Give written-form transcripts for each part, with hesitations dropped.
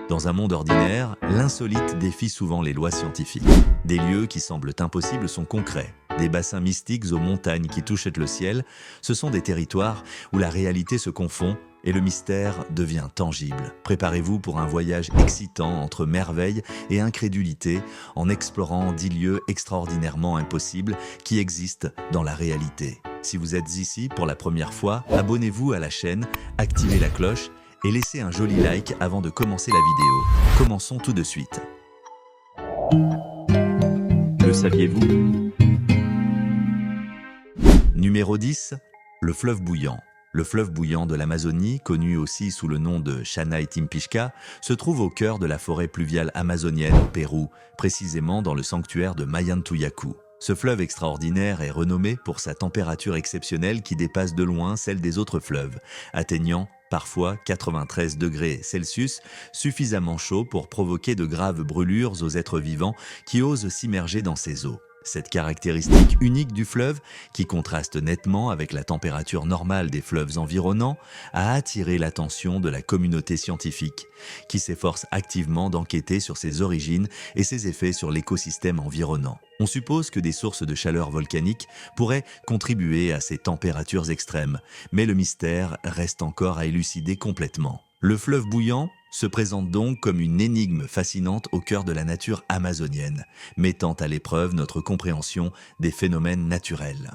Dans un monde ordinaire, l'insolite défie souvent les lois scientifiques. Des lieux qui semblent impossibles sont concrets. Des bassins mystiques aux montagnes qui touchent le ciel, ce sont des territoires où la réalité se confond et le mystère devient tangible. Préparez-vous pour un voyage excitant entre merveille et incrédulité en explorant 10 lieux extraordinairement impossibles qui existent dans la réalité. Si vous êtes ici pour la première fois, abonnez-vous à la chaîne, activez la cloche et laissez un joli like avant de commencer la vidéo. Commençons tout de suite. Le saviez-vous? Numéro 10. Le fleuve bouillant. Le fleuve bouillant de l'Amazonie, connu aussi sous le nom de Chanay Timpishka, se trouve au cœur de la forêt pluviale amazonienne au Pérou, précisément dans le sanctuaire de Mayantuyacu. Ce fleuve extraordinaire est renommé pour sa température exceptionnelle qui dépasse de loin celle des autres fleuves, atteignant parfois 93 degrés Celsius, suffisamment chaud pour provoquer de graves brûlures aux êtres vivants qui osent s'immerger dans ses eaux. Cette caractéristique unique du fleuve, qui contraste nettement avec la température normale des fleuves environnants, a attiré l'attention de la communauté scientifique, qui s'efforce activement d'enquêter sur ses origines et ses effets sur l'écosystème environnant. On suppose que des sources de chaleur volcanique pourraient contribuer à ces températures extrêmes, mais le mystère reste encore à élucider complètement. Le fleuve bouillant se présente donc comme une énigme fascinante au cœur de la nature amazonienne, mettant à l'épreuve notre compréhension des phénomènes naturels.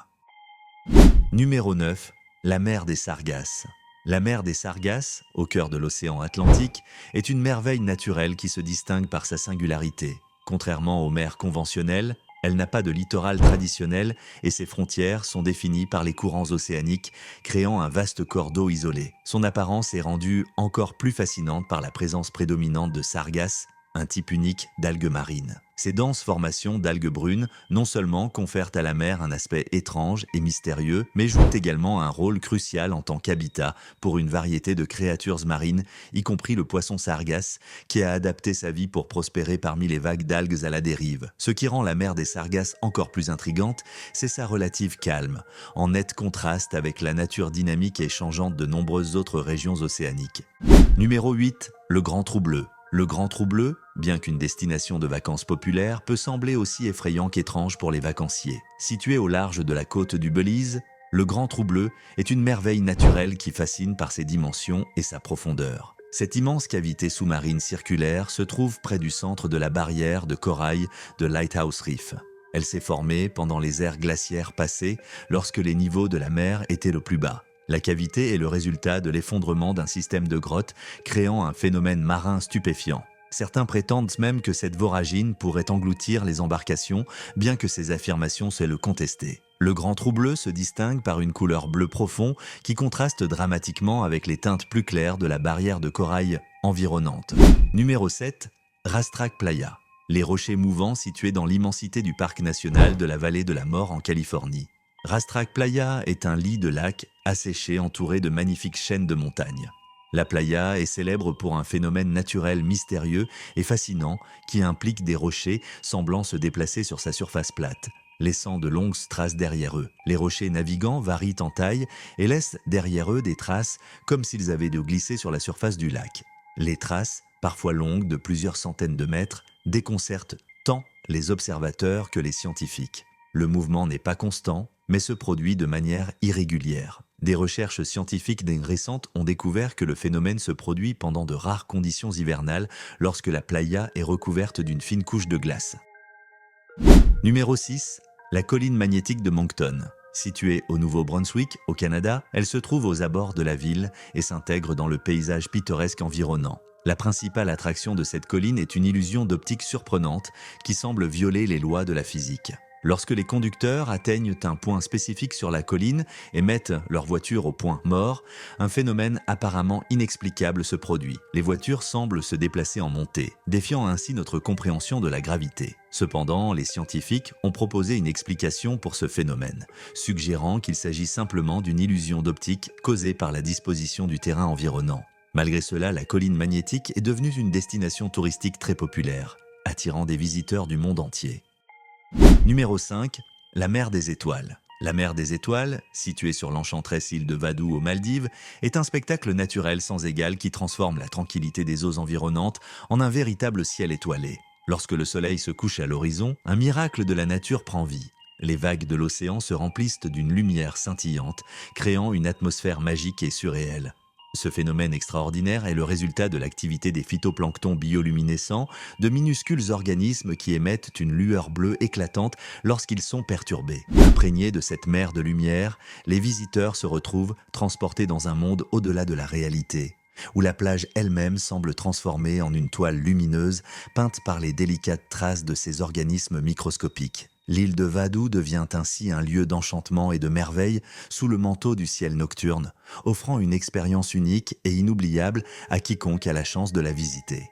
Numéro 9. La mer des Sargasses. La mer des Sargasses, au cœur de l'océan Atlantique, est une merveille naturelle qui se distingue par sa singularité. Contrairement aux mers conventionnelles, elle n'a pas de littoral traditionnel et ses frontières sont définies par les courants océaniques, créant un vaste corps d'eau isolé. Son apparence est rendue encore plus fascinante par la présence prédominante de sargasses, un type unique d'algues marines. Ces denses formations d'algues brunes non seulement confèrent à la mer un aspect étrange et mystérieux, mais jouent également un rôle crucial en tant qu'habitat pour une variété de créatures marines, y compris le poisson sargasse, qui a adapté sa vie pour prospérer parmi les vagues d'algues à la dérive. Ce qui rend la mer des Sargasses encore plus intrigante, c'est sa relative calme, en net contraste avec la nature dynamique et changeante de nombreuses autres régions océaniques. Numéro 8. Le Grand Trou Bleu. Le Grand Trou Bleu, bien qu'une destination de vacances populaire, peut sembler aussi effrayant qu'étrange pour les vacanciers. Situé au large de la côte du Belize, le Grand Trou Bleu est une merveille naturelle qui fascine par ses dimensions et sa profondeur. Cette immense cavité sous-marine circulaire se trouve près du centre de la barrière de corail de Lighthouse Reef. Elle s'est formée pendant les ères glaciaires passées, lorsque les niveaux de la mer étaient le plus bas. La cavité est le résultat de l'effondrement d'un système de grottes, créant un phénomène marin stupéfiant. Certains prétendent même que cette voragine pourrait engloutir les embarcations, bien que ces affirmations soient le contester. Le Grand Trou Bleu se distingue par une couleur bleu profond qui contraste dramatiquement avec les teintes plus claires de la barrière de corail environnante. Numéro 7. Rastrak Playa. Les rochers mouvants situés dans l'immensité du parc national de la vallée de la Mort en Californie. Rastrak Playa est un lit de lac asséché entouré de magnifiques chaînes de montagnes. La playa est célèbre pour un phénomène naturel mystérieux et fascinant qui implique des rochers semblant se déplacer sur sa surface plate, laissant de longues traces derrière eux. Les rochers navigants varient en taille et laissent derrière eux des traces comme s'ils avaient dû glisser sur la surface du lac. Les traces, parfois longues de plusieurs centaines de mètres, déconcertent tant les observateurs que les scientifiques. Le mouvement n'est pas constant, mais se produit de manière irrégulière. Des recherches scientifiques récentes ont découvert que le phénomène se produit pendant de rares conditions hivernales lorsque la playa est recouverte d'une fine couche de glace. Numéro 6. La colline magnétique de Moncton. Située au Nouveau-Brunswick, au Canada, elle se trouve aux abords de la ville et s'intègre dans le paysage pittoresque environnant. La principale attraction de cette colline est une illusion d'optique surprenante qui semble violer les lois de la physique. Lorsque les conducteurs atteignent un point spécifique sur la colline et mettent leur voiture au point mort, un phénomène apparemment inexplicable se produit. Les voitures semblent se déplacer en montée, défiant ainsi notre compréhension de la gravité. Cependant, les scientifiques ont proposé une explication pour ce phénomène, suggérant qu'il s'agit simplement d'une illusion d'optique causée par la disposition du terrain environnant. Malgré cela, la colline magnétique est devenue une destination touristique très populaire, attirant des visiteurs du monde entier. Numéro 5. La mer des étoiles. La mer des étoiles, située sur l'enchanteresse île de Vadou aux Maldives, est un spectacle naturel sans égal qui transforme la tranquillité des eaux environnantes en un véritable ciel étoilé. Lorsque le soleil se couche à l'horizon, un miracle de la nature prend vie. Les vagues de l'océan se remplissent d'une lumière scintillante, créant une atmosphère magique et surréelle. Ce phénomène extraordinaire est le résultat de l'activité des phytoplanctons bioluminescents, de minuscules organismes qui émettent une lueur bleue éclatante lorsqu'ils sont perturbés. Imprégnés de cette mer de lumière, les visiteurs se retrouvent transportés dans un monde au-delà de la réalité, où la plage elle-même semble transformée en une toile lumineuse peinte par les délicates traces de ces organismes microscopiques. L'île de Vadou devient ainsi un lieu d'enchantement et de merveille sous le manteau du ciel nocturne, offrant une expérience unique et inoubliable à quiconque a la chance de la visiter.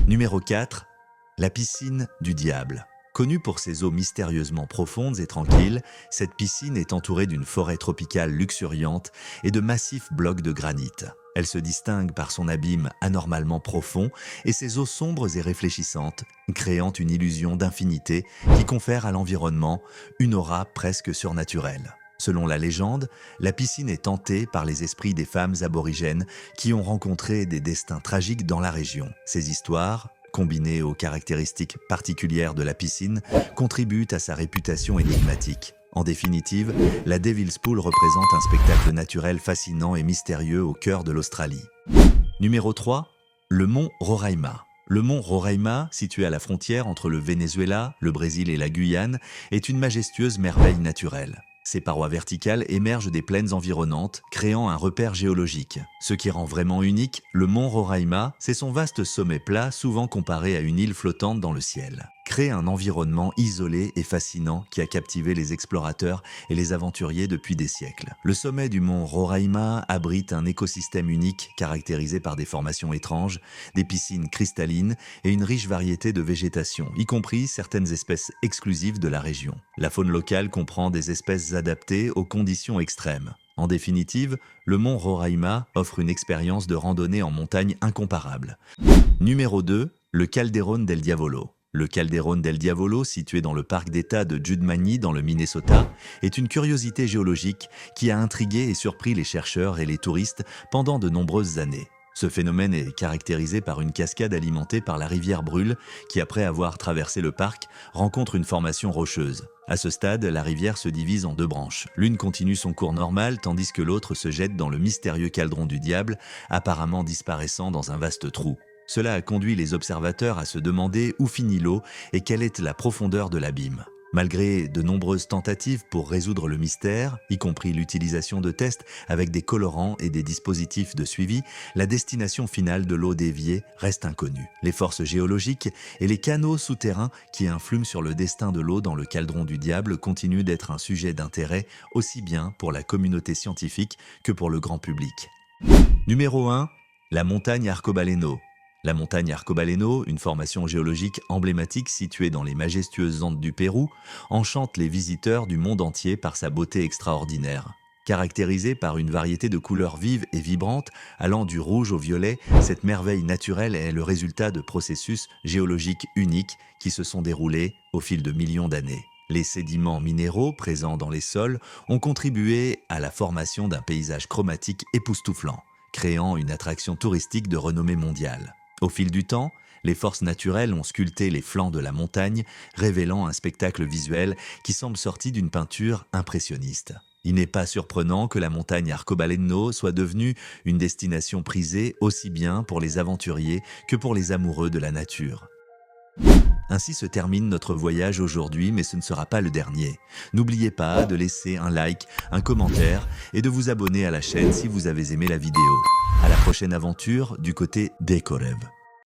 Numéro 4. La piscine du diable. Connue pour ses eaux mystérieusement profondes et tranquilles, cette piscine est entourée d'une forêt tropicale luxuriante et de massifs blocs de granit. Elle se distingue par son abîme anormalement profond et ses eaux sombres et réfléchissantes, créant une illusion d'infinité qui confère à l'environnement une aura presque surnaturelle. Selon la légende, la piscine est hantée par les esprits des femmes aborigènes qui ont rencontré des destins tragiques dans la région. Ces histoires, combinées aux caractéristiques particulières de la piscine, contribuent à sa réputation énigmatique. En définitive, la Devil's Pool représente un spectacle naturel fascinant et mystérieux au cœur de l'Australie. Numéro 3. Le mont Roraima. Le mont Roraima, situé à la frontière entre le Venezuela, le Brésil et la Guyane, est une majestueuse merveille naturelle. Ses parois verticales émergent des plaines environnantes, créant un repère géologique. Ce qui rend vraiment unique le mont Roraima, c'est son vaste sommet plat, souvent comparé à une île flottante dans le ciel. Crée un environnement isolé et fascinant qui a captivé les explorateurs et les aventuriers depuis des siècles. Le sommet du mont Roraima abrite un écosystème unique caractérisé par des formations étranges, des piscines cristallines et une riche variété de végétation, y compris certaines espèces exclusives de la région. La faune locale comprend des espèces adaptées aux conditions extrêmes. En définitive, le mont Roraima offre une expérience de randonnée en montagne incomparable. Numéro 2. Le Calderón del Diavolo. Le Calderón del Diavolo, situé dans le parc d'État de Judmany dans le Minnesota, est une curiosité géologique qui a intrigué et surpris les chercheurs et les touristes pendant de nombreuses années. Ce phénomène est caractérisé par une cascade alimentée par la rivière Brûle qui, après avoir traversé le parc, rencontre une formation rocheuse. À ce stade, la rivière se divise en deux branches. L'une continue son cours normal tandis que l'autre se jette dans le mystérieux caldron du diable, apparemment disparaissant dans un vaste trou. Cela a conduit les observateurs à se demander où finit l'eau et quelle est la profondeur de l'abîme. Malgré de nombreuses tentatives pour résoudre le mystère, y compris l'utilisation de tests avec des colorants et des dispositifs de suivi, la destination finale de l'eau déviée reste inconnue. Les forces géologiques et les canaux souterrains qui influent sur le destin de l'eau dans le caldron du diable continuent d'être un sujet d'intérêt aussi bien pour la communauté scientifique que pour le grand public. Numéro 1. La montagne Arcobaleno. La montagne Arcobaleno, une formation géologique emblématique située dans les majestueuses Andes du Pérou, enchante les visiteurs du monde entier par sa beauté extraordinaire. Caractérisée par une variété de couleurs vives et vibrantes, allant du rouge au violet, cette merveille naturelle est le résultat de processus géologiques uniques qui se sont déroulés au fil de millions d'années. Les sédiments minéraux présents dans les sols ont contribué à la formation d'un paysage chromatique époustouflant, créant une attraction touristique de renommée mondiale. Au fil du temps, les forces naturelles ont sculpté les flancs de la montagne, révélant un spectacle visuel qui semble sorti d'une peinture impressionniste. Il n'est pas surprenant que la montagne Arcobaleno soit devenue une destination prisée aussi bien pour les aventuriers que pour les amoureux de la nature. Ainsi se termine notre voyage aujourd'hui, mais ce ne sera pas le dernier. N'oubliez pas de laisser un like, un commentaire et de vous abonner à la chaîne si vous avez aimé la vidéo. À la prochaine aventure du côté d'Ecorève.